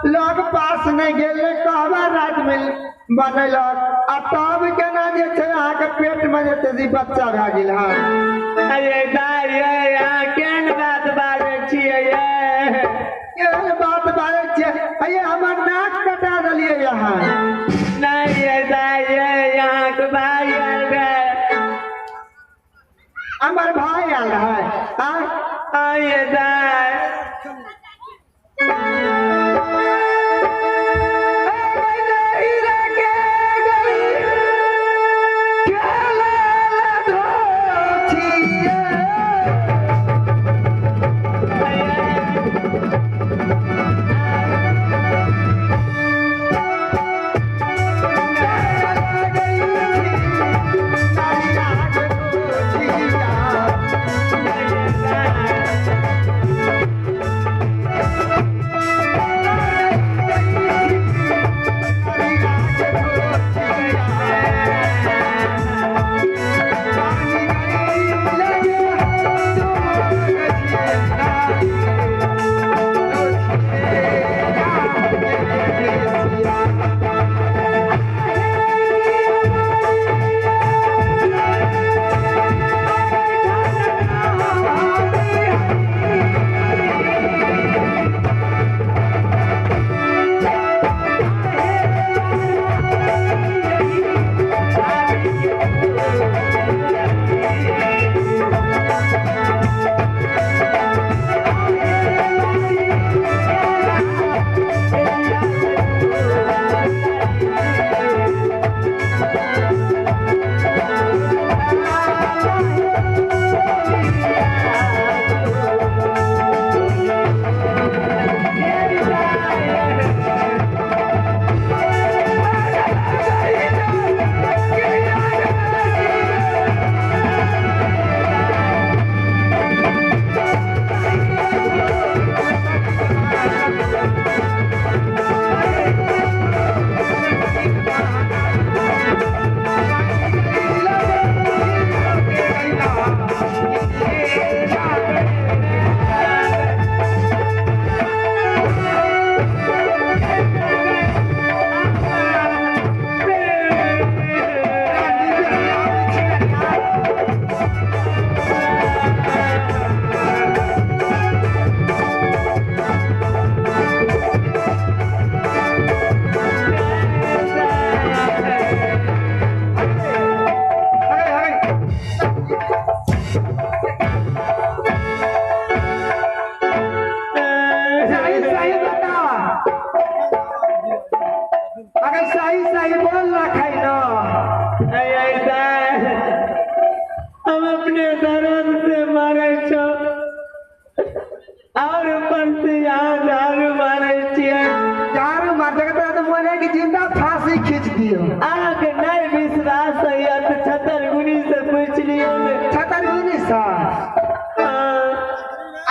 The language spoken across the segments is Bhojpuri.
लोग पास नहीं गेले कहवा रात में बनैलक आ तब केना जे छै अहाँ के पेट में जे तेजी बच्चा भए गेल। हां अरे दाई यहाँ केन बात बाजै छियै ये केहन बात बाजै छियै अये हमर नाक कटा देलियै यहाँ नहीं ये दाई यहाँ के भाई आयल रहे हमर भाई आयल है। ये दाई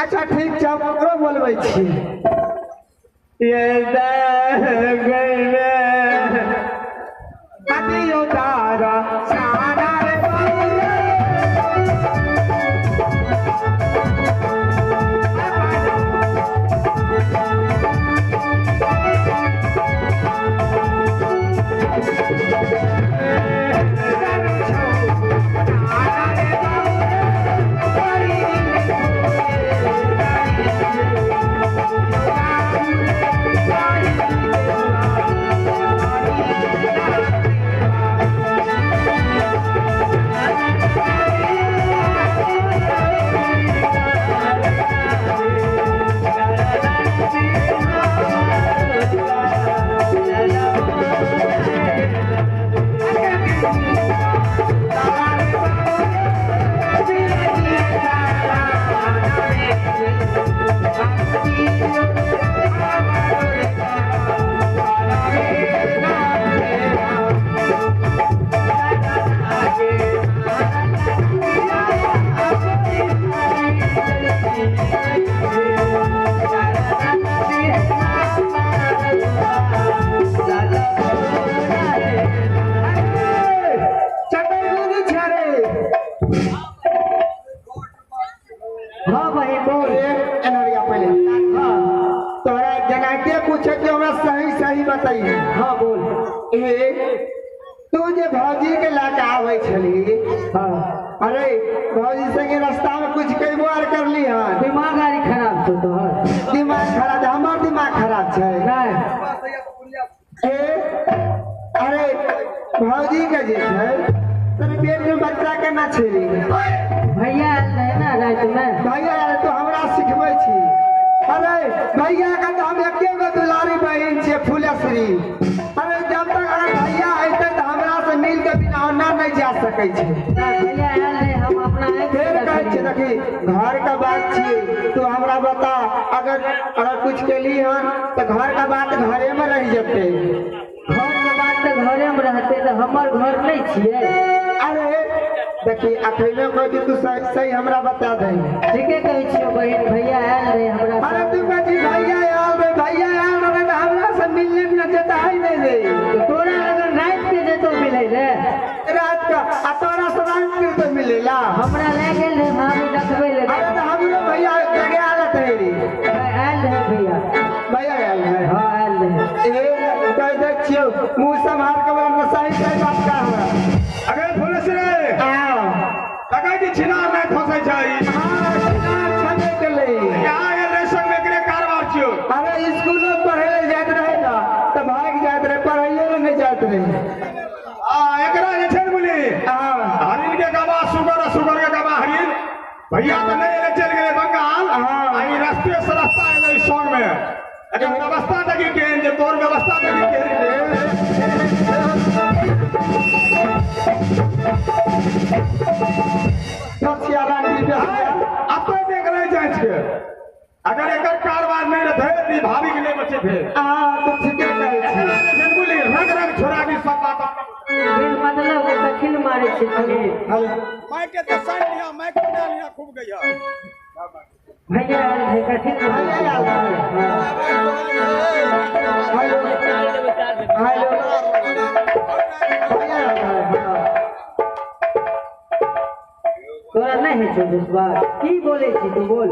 अच्छा ठीक छै ओकरो बोलबै छी ये गइले अतियो तारा सारा रे हाँ भाई बोल एनरिया पहले हाँ तोरा जनाते पूछे कि बताइए। हाँ बोल। तू जे भौजी के लाके आवे छली, हाँ अरे भौजी संगे रास्ता में कुछ कई बार कर ली हाँ। दिमाग आरी खराब छो तोहर। दिमाग खराब है, हमार दिमाग खराब है। अरे भौजी के जे है तेरे पेट में बच्चा के ना छेली। भैया आयल रहे ना रात में। भैया यार तो हमरा सिखबै छी। अरे भैया का तो हम एके गो दुलारी बहन छियै फुलेश्वरी। अरे जब तक अगर भैया अइतै तो हमरा से मिल के बिना ओना नहीं जा सकै छै। भैया आयल रहे हम अपना फेर कहै छी देखी घर का बात छियै तू हमरा बता अगर कुछ केली हन तो घर का बात घरे में रह जते। घर के बात तो घरे में रहते तो हमर घर नहीं छिए। अरे देखी अकेले कोई तू सही हमरा बता दे। ठीके कहै छियो बहन भैया आयल रहे हमरा। अरे तू कहती भैया आयल रे तो हमरा से मिलने बिना जता है नहीं रे। तोरा अगर रात के जे तो मिले रे रात का आ तोरा से रात के तो मिलेला। हमरा ले गेल रे हम देखबै ले। अरे तो हमरो भैया लगे आलत है रे। आयल रहे भैया आयल है। हाँ आयल रहे। ए कह दे छियो मुंह संभाल के बोलना सही बात का है। अगर पुलिस रे लगा जी छिना नहीं फंसे जाई। हां छने के ले यहाँ ये रेशम में करे कारवार छियो। अरे स्कूल में पढ़े ले जात रहे ना तो भाग जात रहे पढ़ाइए नहीं जात रहे। एकरा जे छन बोली हरिन के गवा सुगर के गवा हरिन भैया तो नहीं ले चल गए बंगाल। आई रास्ते से रास्ता है इस सॉन्ग में अगर व्यवस्था तक के जे तोर व्यवस्था तक अब तो देख रहे जांच के अगर एक कारवार नहीं रहते भाभी के लिए बचे थे। तो ठीक है बोली रंग रंग छोड़ा भी सब बात मतलब वो कठिन मारे छे खाली। मैं के तो सन लिया मैं को ना लिया खूब गया। भैया आयल रहे कठिन भैया आयल हेलो भैया तोरा नहीं है छो बात की बोले छी तू बोल।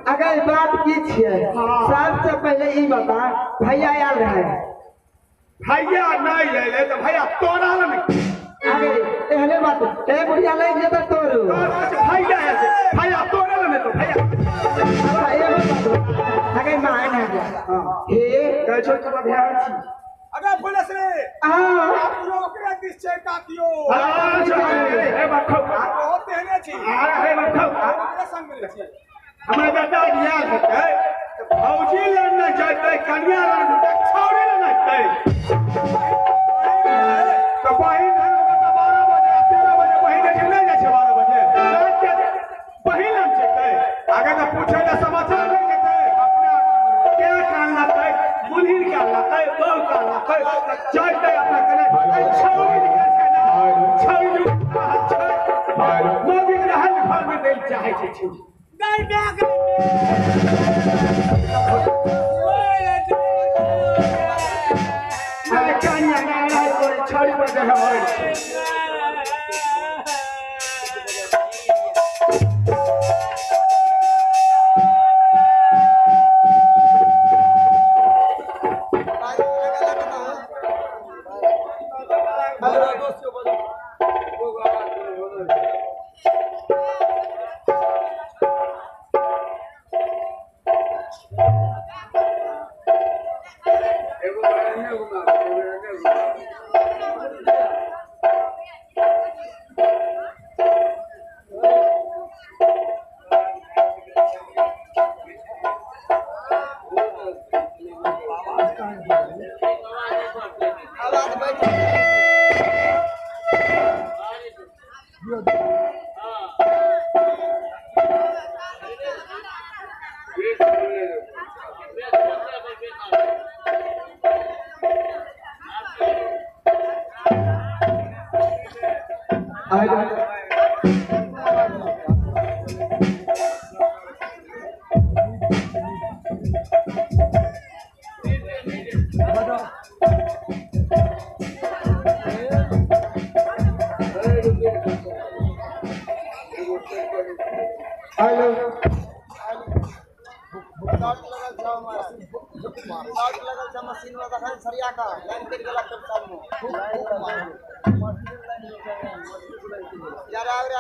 अगर बात की सबसे पहले ये बता भैया आयल रहे। भैया नहीं ले ले तो भैया तोरा नहीं। अरे पहले बात ए बुढ़िया ले जे तो तोरू भैया है भैया तोरा नहीं तो भैया अच्छा ये बात अगर मान है हां हे कह छो तो ध्यान छी अगर पुलिस फुलेश्री हाँ आप रोकरे निश्चय काटियो हे बखौ आप बहुत तेहने छी हे बखौ रोकरे संग मिले छी हमरा बेटा बियाह हेतै तऽ फौजी लड़ने जेतै कन्या लड़ने छौड़ी लड़ने जेतै तो बहिन है तो 12 बजे 13 बजे बहिन के नहीं जाय छै 12 बजे बहिन लग जेतै आगे तो पूछे ले समाचार नहीं देते अपना क्या कान लगतै दुल्हिन का लगतै बहू का लगतै जेतै अपना कने छौड़ी निकल छै ना छौड़ी छै मोदी रहल घर में दै चाहे छै छौड़ी अरे कन्या नाराज कोई छौड़ी पर जे होय मशीन में देखा सरिया का लाइन कट गेला तब सामने यार आ रे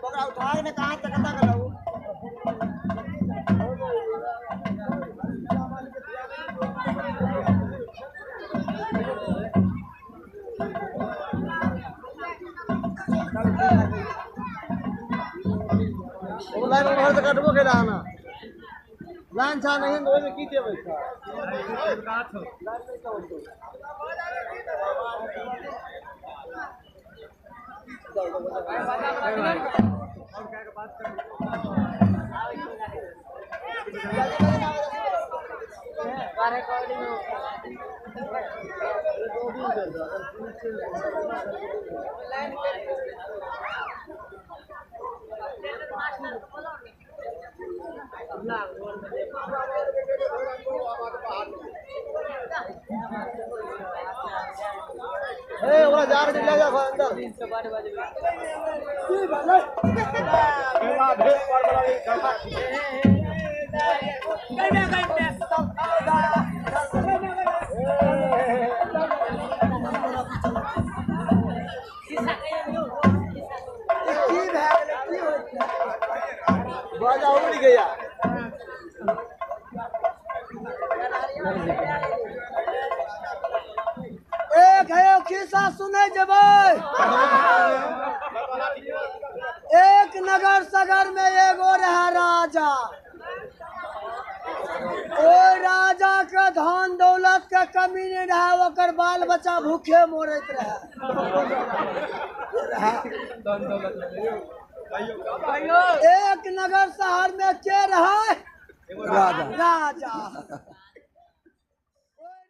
पकड़ा उठा के कहां तक कता गला वो लाइन में भर कटबो के रहना लाइन छा नहीं ओइ में की देबै छा ए ओला जा रे ले जा अंदर 312 बजे की भाई मेरा भेड़ पर बाजा उड़ गया एक है खिस्सा सुने जबै एक नगर सगर में एगो रहा राजा ओ राजा के धन दौलत के कमी नहीं रहा ओकर बाल बच्चा भूखे मोरत रहे एक नगर शहर में के रहा राजा